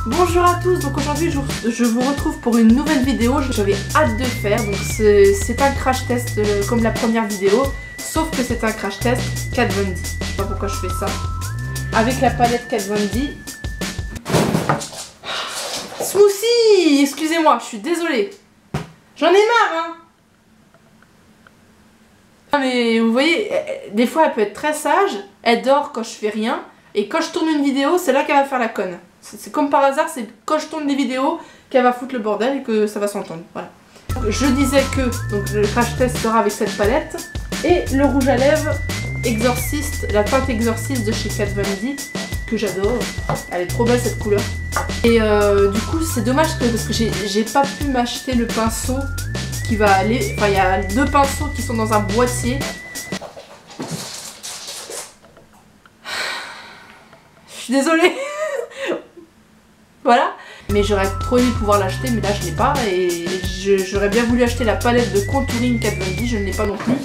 Bonjour à tous, donc aujourd'hui je vous retrouve pour une nouvelle vidéo. J'avais hâte de faire, donc c'est un crash test comme la première vidéo, sauf que c'est un crash test Kat Von D. Je sais pas pourquoi je fais ça. Avec la palette Kat Von D. Smoothie, excusez-moi, je suis désolée. J'en ai marre, hein. Mais vous voyez, des fois elle peut être très sage, elle dort quand je fais rien, et quand je tourne une vidéo, c'est là qu'elle va faire la conne. C'est comme par hasard, c'est quand je tourne des vidéos qu'elle va foutre le bordel et que ça va s'entendre. Voilà. Je disais que donc, le crash test sera avec cette palette et le rouge à lèvres Exorciste, la teinte Exorciste de chez Kat Von D que j'adore. Elle est trop belle cette couleur. Et du coup, c'est dommage parce que j'ai pas pu m'acheter le pinceau qui va aller. Enfin, il y a deux pinceaux qui sont dans un boîtier. Je suis désolée. Voilà, mais j'aurais trop aimé pouvoir l'acheter, mais là je l'ai pas et j'aurais bien voulu acheter la palette de contouring Kat Von D, je ne l'ai pas non plus.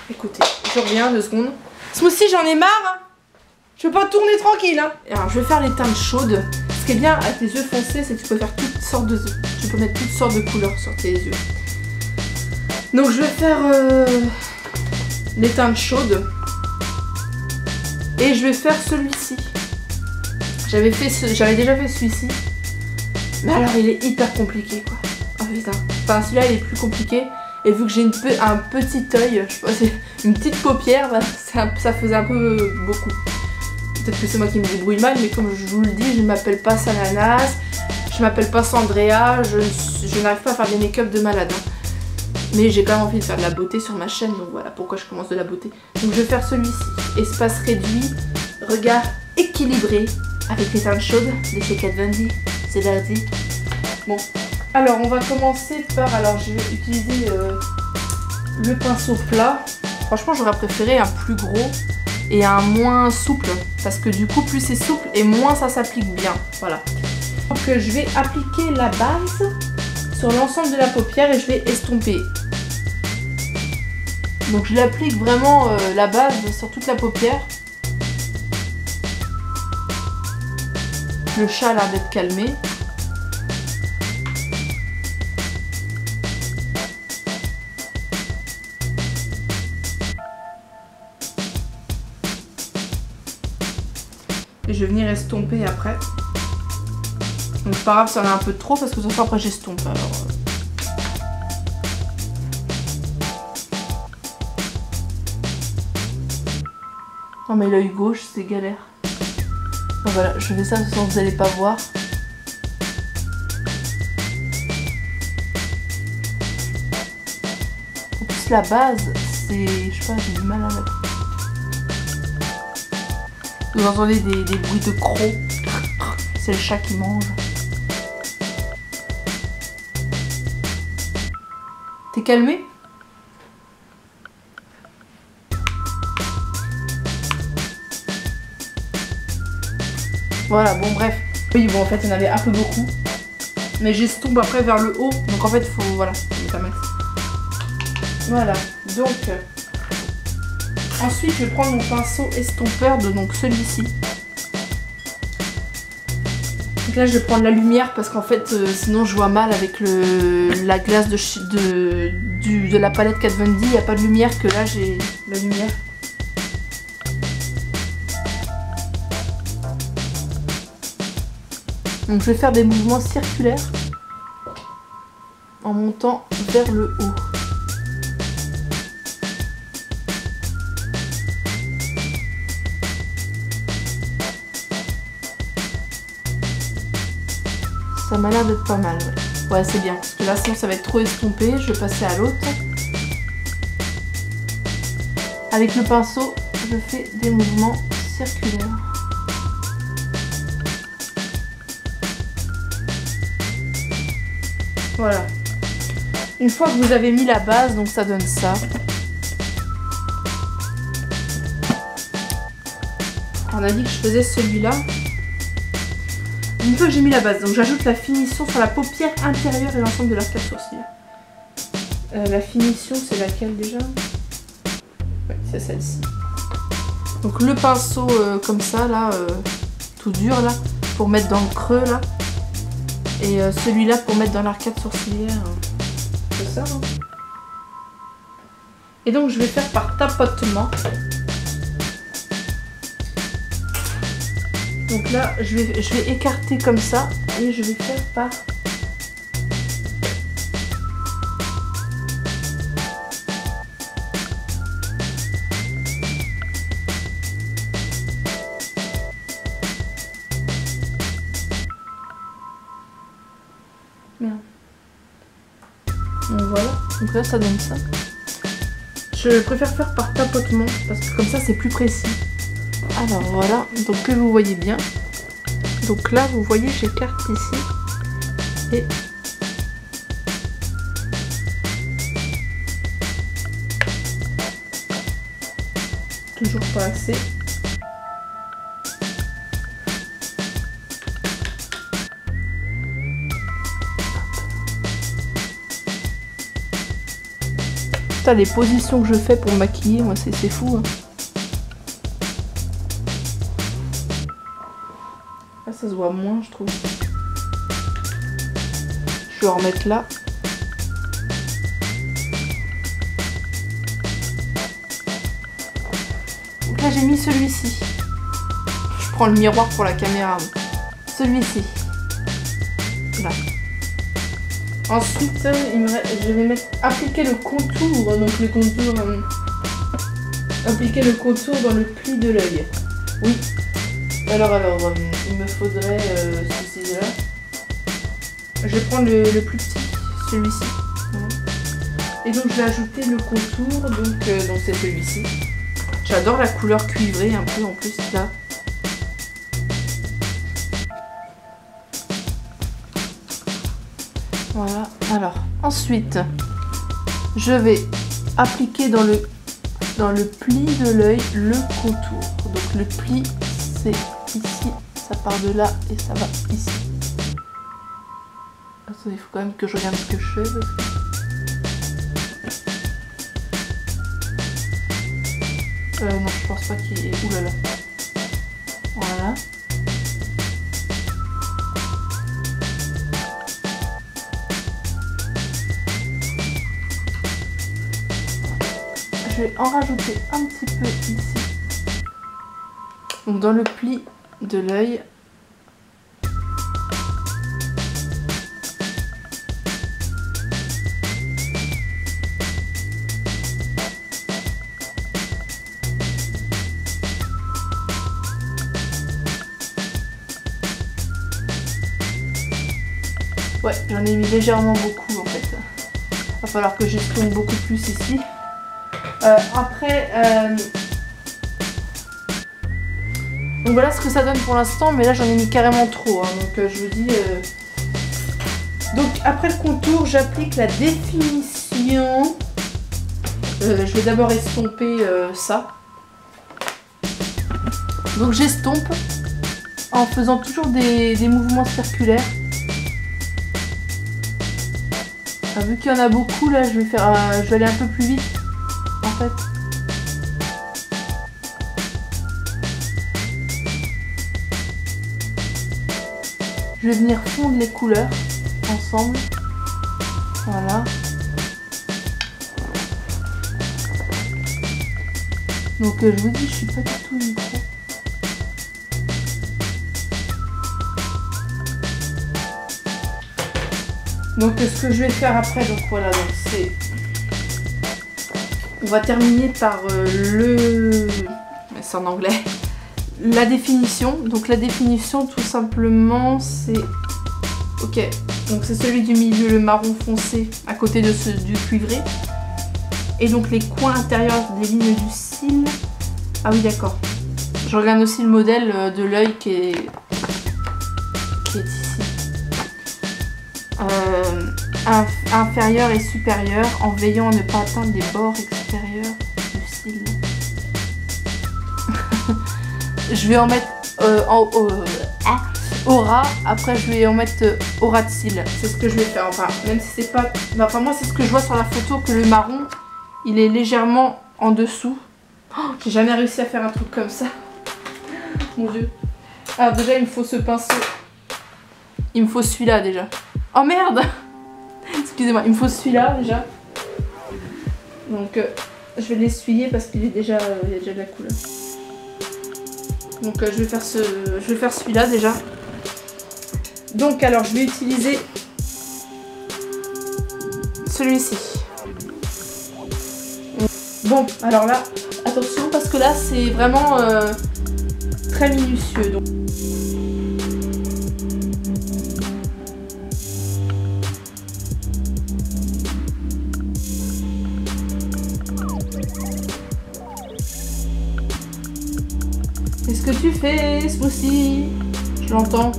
Écoutez, je reviens 2 secondes. Smoothie, j'en ai marre, hein. Je veux pas tourner tranquille, hein. Alors je vais faire les teintes chaudes. Ce qui est bien avec les yeux foncés, c'est que tu peux faire toutes sortes de... Tu peux mettre toutes sortes de couleurs sur tes yeux. Donc je vais faire les teintes chaudes et je vais faire celui-ci. J'avais déjà fait celui-ci, mais alors il est hyper compliqué quoi. Oh putain. Enfin celui-là il est plus compliqué et vu que j'ai un petit œil, je sais pas, c'est une petite paupière, bah, ça faisait un peu beaucoup. Peut-être que c'est moi qui me débrouille mal, mais comme je vous le dis, je ne m'appelle pas Sananas, je m'appelle pas Sandrea, je n'arrive pas à faire des make-up de malade. Hein. Mais j'ai quand même envie de faire de la beauté sur ma chaîne, donc voilà pourquoi je commence de la beauté. Donc je vais faire celui-ci, espace réduit, regard équilibré. Avec les teintes chaudes de chez Kat Von D, c'est lundi. Bon, alors on va commencer par, alors je vais utiliser le pinceau plat. Franchement j'aurais préféré un plus gros et un moins souple, parce que du coup plus c'est souple et moins ça s'applique bien, voilà. Donc je vais appliquer la base sur l'ensemble de la paupière et je vais estomper. Donc je l'applique vraiment la base sur toute la paupière. Le chat a l'air d'être calmé. Et je vais venir estomper après. Donc c'est pas grave si on a un peu trop parce que de toute façon après j'estompe. Alors... Oh mais l'œil gauche c'est galère. Donc voilà, je fais ça de toute façon vous n'allez pas voir. En plus la base, c'est... je sais pas, j'ai du mal à mettre. Vous entendez des bruits de crocs. C'est le chat qui mange. T'es calmé ? Voilà, bon bref. Oui, bon en fait il y en avait un peu beaucoup. Mais j'estompe après vers le haut. Donc en fait il faut, voilà, mettre un max. Voilà, donc... ensuite je vais prendre mon pinceau estompeur de donc celui-ci. Donc là je vais prendre la lumière parce qu'en fait sinon je vois mal avec la glace de la palette Kat Von D. Il n'y a pas de lumière que là j'ai la lumière. Donc je vais faire des mouvements circulaires en montant vers le haut. Ça m'a l'air d'être pas mal, ouais. Ouais, c'est bien, parce que là sinon ça va être trop estompé. Je vais passer à l'autre. Avec le pinceau, je fais des mouvements circulaires. Voilà. Une fois que vous avez mis la base, donc ça donne ça. On a dit que je faisais celui-là. Une fois que j'ai mis la base, donc j'ajoute la finition sur la paupière intérieure et l'ensemble de l'arcade sourcil. La finition, c'est laquelle déjà? Oui, c'est celle-ci. Donc le pinceau comme ça, là, tout dur, là, pour mettre dans le creux là. Et celui-là pour mettre dans l'arcade sourcilière. C'est ça, hein. Et donc je vais faire par tapotement. Donc là, je vais écarter comme ça et je vais faire par... Merde. Donc voilà, donc là ça donne ça. Je préfère faire par tapotement parce que comme ça c'est plus précis. Alors voilà, donc que vous voyez bien. Donc là vous voyez j'écarte ici. Et toujours pas assez. Putain, les positions que je fais pour maquiller, moi c'est fou. Hein. Là ça se voit moins je trouve. Je vais en remettre là. Donc là j'ai mis celui-ci. Je prends le miroir pour la caméra. Celui-ci. Là. Ensuite, je vais appliquer le contour. Donc le contour. Appliquer le contour dans le pli de l'œil. Oui. Alors, il me faudrait ceci là. Je vais prendre le plus petit, celui-ci. Et donc je vais ajouter le contour. Donc c'est celui-ci. J'adore la couleur cuivrée un peu en plus là. Voilà. Alors ensuite, je vais appliquer dans le pli de l'œil le contour. Donc le pli c'est ici, ça part de là et ça va ici. Attendez, il faut quand même que je regarde ce que je fais. Non, je pense pas qu'il y ait... Ouh là là. Voilà. Je vais en rajouter un petit peu ici. Donc dans le pli de l'œil. Ouais, j'en ai mis légèrement beaucoup en fait. Va falloir que j'estompe beaucoup plus ici. Après, donc voilà ce que ça donne pour l'instant, mais là j'en ai mis carrément trop. Hein, donc je vous dis. Donc après le contour, j'applique la définition. Je vais d'abord estomper ça. Donc j'estompe en faisant toujours des mouvements circulaires. Vu qu'il y en a beaucoup là, je vais aller un peu plus vite en fait. Je vais venir fondre les couleurs ensemble. Voilà. Donc je vous dis, je suis pas du tout micro. Donc ce que je vais faire après, donc voilà, donc c'est... On va terminer par c'est en anglais. La définition. Donc la définition tout simplement c'est... Ok, donc c'est celui du milieu, le marron foncé, à côté de du cuivré. Et donc les coins intérieurs des lignes du cil. Ah oui d'accord. Je regarde aussi le modèle de l'œil qui est ici. Inférieur et supérieur en veillant à ne pas atteindre les bords extérieurs du cil. Je vais en mettre au ras, après je vais en mettre au ras de cils. C'est ce que je vais faire, enfin même si c'est pas... Enfin moi c'est ce que je vois sur la photo, que le marron il est légèrement en dessous. Oh, j'ai jamais réussi à faire un truc comme ça. Mon dieu. Alors déjà, il me faut ce pinceau. Il me faut celui-là déjà. Oh merde. Excusez-moi, il me faut celui-là déjà. Donc je vais l'essuyer parce qu'il est déjà, il y a déjà de la couleur. Donc je vais faire celui-là déjà. Donc alors je vais utiliser celui-ci. Bon, alors là, attention parce que là c'est vraiment très minutieux. Donc. Qu'est-ce que tu fais, Smoothie? Je l'entends.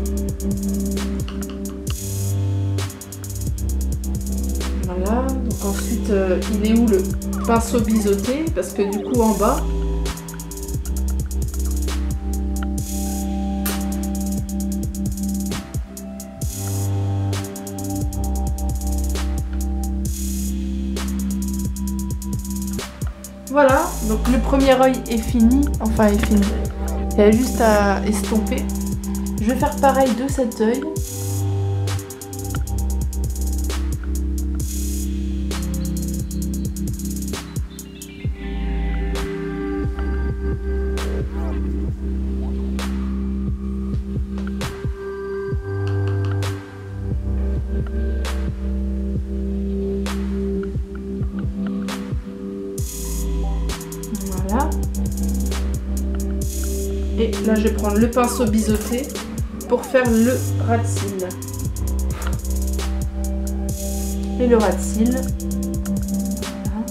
Voilà, donc ensuite, il est où le pinceau biseauté? Parce que du coup, en bas... Voilà, donc le premier œil est fini. Enfin, est fini. Il y a juste à estomper. Je vais faire pareil de cet œil. Voilà. Et là, je vais prendre le pinceau biseauté pour faire le ras de cils. Et le ras de cils. Voilà.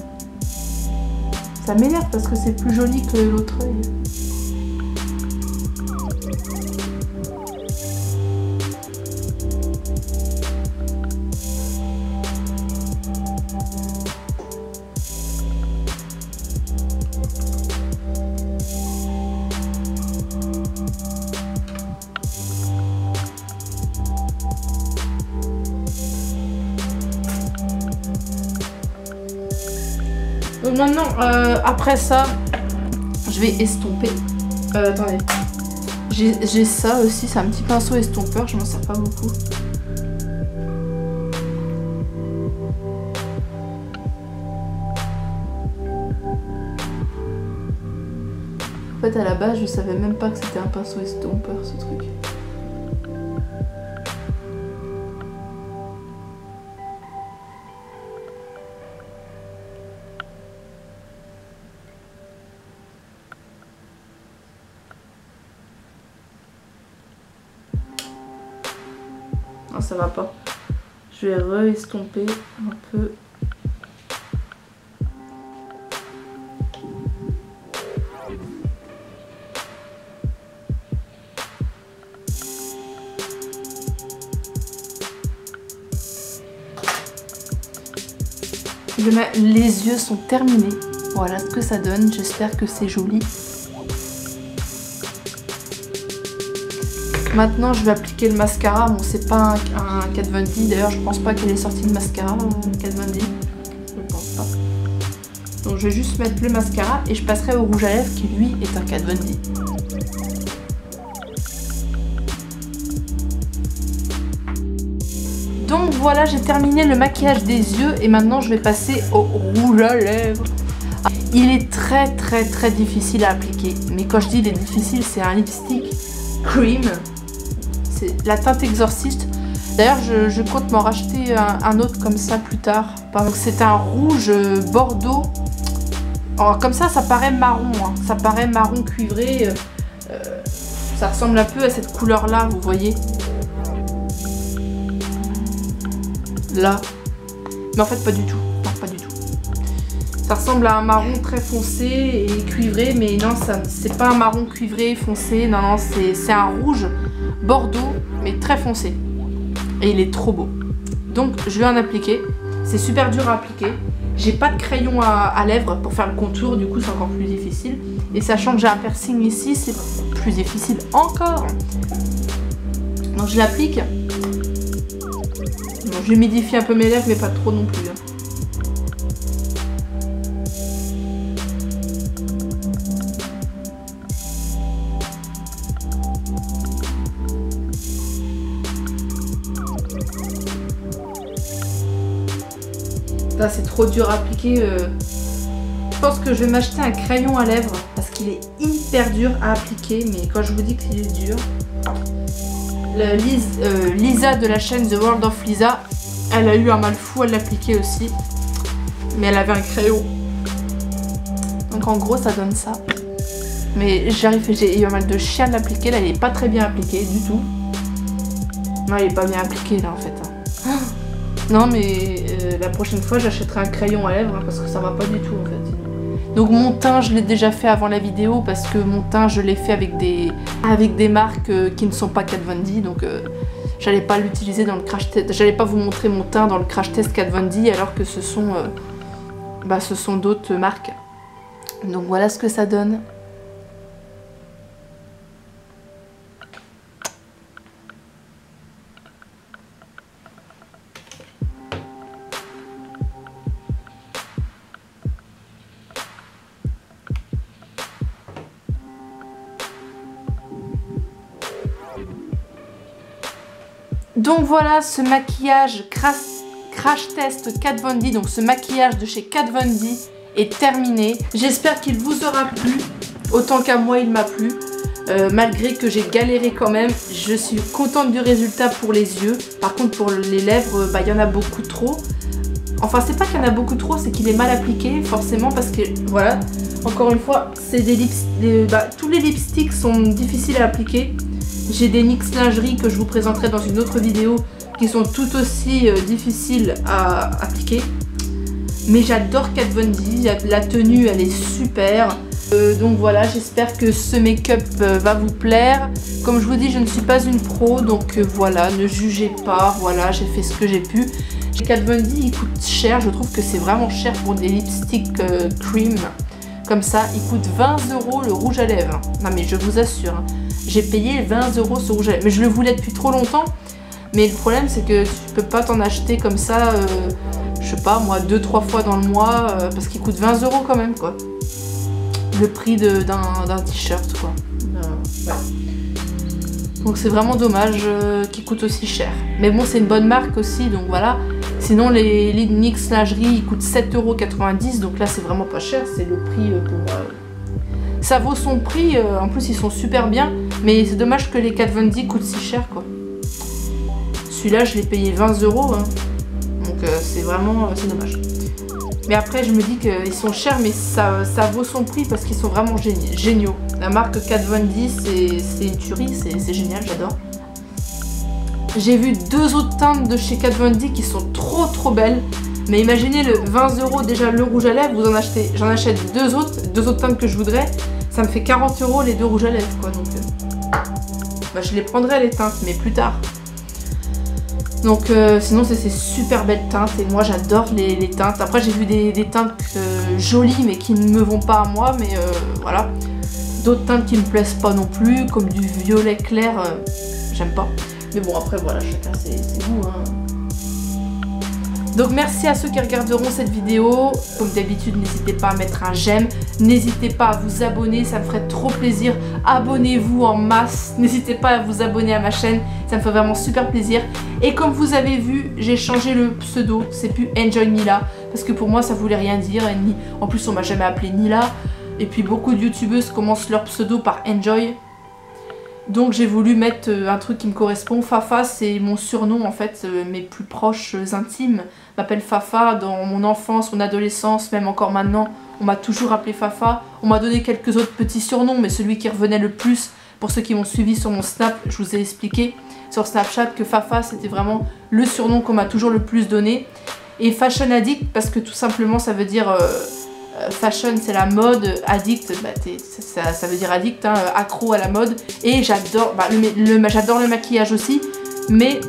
Ça m'énerve parce que c'est plus joli que l'autre œil. Donc maintenant, après ça, je vais estomper. Attendez. J'ai ça aussi, c'est un petit pinceau estompeur, je m'en sers pas beaucoup. En fait, à la base, je savais même pas que c'était un pinceau estompeur, ce truc. Non, ça va pas. Je vais re-estomper un peu. Les yeux sont terminés. Voilà ce que ça donne. J'espère que c'est joli. Maintenant, je vais appliquer le mascara. Bon, c'est pas un Kat Von D. D'ailleurs, je pense pas qu'elle ait sorti de mascara, Kat Von D. Je pense pas. Donc, je vais juste mettre le mascara et je passerai au rouge à lèvres qui, lui, est un Kat Von D. Donc, voilà, j'ai terminé le maquillage des yeux et maintenant, je vais passer au rouge à lèvres. Il est très, très, très difficile à appliquer. Mais quand je dis il est difficile, c'est un lipstick cream. C'est la teinte exorciste. D'ailleurs, je compte m'en racheter un autre comme ça plus tard. C'est un rouge bordeaux. Alors, comme ça paraît marron. Hein. Ça paraît marron cuivré. Ça ressemble un peu à cette couleur-là, vous voyez. Là. Mais en fait, pas du tout. Non, pas du tout. Ça ressemble à un marron très foncé et cuivré. Mais non, c'est pas un marron cuivré foncé. Non, non, c'est un rouge bordeaux, mais très foncé. Et il est trop beau. Donc, je vais en appliquer. C'est super dur à appliquer. J'ai pas de crayon à lèvres pour faire le contour. Du coup, c'est encore plus difficile. Et sachant que j'ai un piercing ici, c'est plus difficile encore. Donc, je l'applique. Bon, je humidifie un peu mes lèvres, mais pas trop non plus. Hein. Là, c'est trop dur à appliquer. Je pense que je vais m'acheter un crayon à lèvres parce qu'il est hyper dur à appliquer. Mais quand je vous dis qu'il est dur, Lisa de la chaîne The World of Lisa, elle a eu un mal fou à l'appliquer aussi. Mais elle avait un crayon. Donc en gros, ça donne ça. Mais j'ai eu un mal de chien à l'appliquer. Là, il est pas très bien appliqué du tout. Non, il est pas bien appliqué là en fait. Non, mais la prochaine fois, j'achèterai un crayon à lèvres hein, parce que ça va pas du tout en fait. Donc mon teint, je l'ai déjà fait avant la vidéo parce que mon teint, je l'ai fait avec des marques qui ne sont pas Kat Von D. Donc j'allais pas l'utiliser dans le crash test. J'allais pas vous montrer mon teint dans le crash test Kat Von D alors que ce sont d'autres marques. Donc voilà ce que ça donne. Donc voilà, ce maquillage crash test Kat Von D, donc ce maquillage de chez Kat Von D est terminé. J'espère qu'il vous aura plu, autant qu'à moi il m'a plu. Malgré que j'ai galéré quand même, je suis contente du résultat pour les yeux. Par contre pour les lèvres, il y en a beaucoup trop. Enfin c'est pas qu'il y en a beaucoup trop, c'est qu'il est mal appliqué forcément parce que voilà, encore une fois, c'est tous les lipsticks sont difficiles à appliquer. J'ai des NYX lingerie que je vous présenterai dans une autre vidéo qui sont tout aussi difficiles à appliquer. Mais j'adore Kat Von D, la tenue elle est super. Donc voilà, j'espère que ce make-up va vous plaire. Comme je vous dis, je ne suis pas une pro, donc voilà, ne jugez pas. Voilà, j'ai fait ce que j'ai pu. Kat Von D, il coûte cher, je trouve que c'est vraiment cher pour des lipsticks cream. Comme ça, il coûte 20 € le rouge à lèvres. Non mais je vous assure, hein, j'ai payé 20 € ce rouge à lèvres. Mais je le voulais depuis trop longtemps. Mais le problème c'est que tu peux pas t'en acheter comme ça, je sais pas moi, 2-3 fois dans le mois, parce qu'il coûte 20 € quand même quoi. Le prix d'un t-shirt quoi. Ouais. Donc c'est vraiment dommage qu'il coûte aussi cher. Mais bon, c'est une bonne marque aussi, donc voilà. Sinon les NYX lingerie ils coûtent 7,90 €, donc là c'est vraiment pas cher, c'est le prix pour moi. Ça vaut son prix, en plus ils sont super bien, mais c'est dommage que les Kat Von D coûtent si cher quoi. Celui-là je l'ai payé 20 €, hein. Donc c'est vraiment, c'est dommage. Mais après je me dis qu'ils sont chers, mais ça vaut son prix parce qu'ils sont vraiment géniaux. La marque Kat Von D c'est une tuerie, c'est génial, j'adore. J'ai vu 2 autres teintes de chez Kat Von D qui sont trop belles. Mais imaginez le 20 € déjà le rouge à lèvres, j'en achète 2 autres teintes que je voudrais. Ça me fait 40 € les 2 rouges à lèvres quoi. Donc je les prendrai les teintes, mais plus tard. Donc sinon c'est ces super belles teintes et moi j'adore les teintes. Après j'ai vu des teintes jolies mais qui ne me vont pas à moi, mais voilà. D'autres teintes qui me plaisent pas non plus, comme du violet clair, j'aime pas. Mais bon après voilà, chacun ses goûts hein. Donc merci à ceux qui regarderont cette vidéo. Comme d'habitude, n'hésitez pas à mettre un j'aime. N'hésitez pas à vous abonner, ça me ferait trop plaisir. Abonnez-vous en masse. N'hésitez pas à vous abonner à ma chaîne, ça me fait vraiment super plaisir. Et comme vous avez vu, j'ai changé le pseudo. C'est plus Enjoy Nila. Parce que pour moi, ça voulait rien dire. En plus, on m'a jamais appelé Nila. Et puis beaucoup de youtubeuses commencent leur pseudo par Enjoy. Donc j'ai voulu mettre un truc qui me correspond. Fafa, c'est mon surnom en fait. Mes plus proches intimes m'appellent Fafa. Dans mon enfance, mon adolescence, même encore maintenant, on m'a toujours appelé Fafa. On m'a donné quelques autres petits surnoms, mais celui qui revenait le plus, pour ceux qui m'ont suivi sur mon Snap, je vous ai expliqué sur Snapchat que Fafa, c'était vraiment le surnom qu'on m'a toujours le plus donné. Et Fashion Addict, parce que tout simplement ça veut dire... fashion c'est la mode, addict ça veut dire addict, hein, accro à la mode. Et j'adore j'adore le maquillage aussi, mais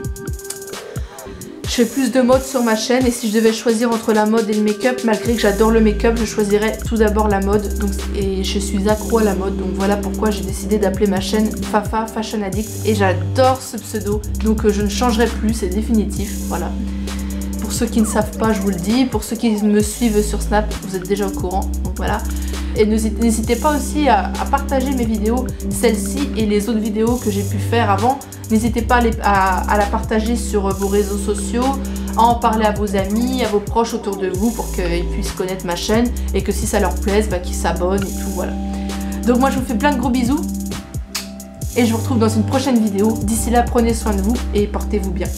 je fais plus de mode sur ma chaîne. Et si je devais choisir entre la mode et le make-up, malgré que j'adore le make-up, je choisirais tout d'abord la mode. Donc, et je suis accro à la mode, donc voilà pourquoi j'ai décidé d'appeler ma chaîne Fafa Fashion Addict. Et j'adore ce pseudo, donc je ne changerai plus, c'est définitif, voilà. Pour ceux qui ne savent pas, je vous le dis. Pour ceux qui me suivent sur Snap, vous êtes déjà au courant. Donc voilà. Et n'hésitez pas aussi à partager mes vidéos, celle-ci et les autres vidéos que j'ai pu faire avant. N'hésitez pas à la partager sur vos réseaux sociaux, en parler à vos amis, à vos proches autour de vous pour qu'ils puissent connaître ma chaîne et que si ça leur plaise, qu'ils s'abonnent et tout, voilà. Donc moi je vous fais plein de gros bisous et je vous retrouve dans une prochaine vidéo. D'ici là, prenez soin de vous et portez-vous bien.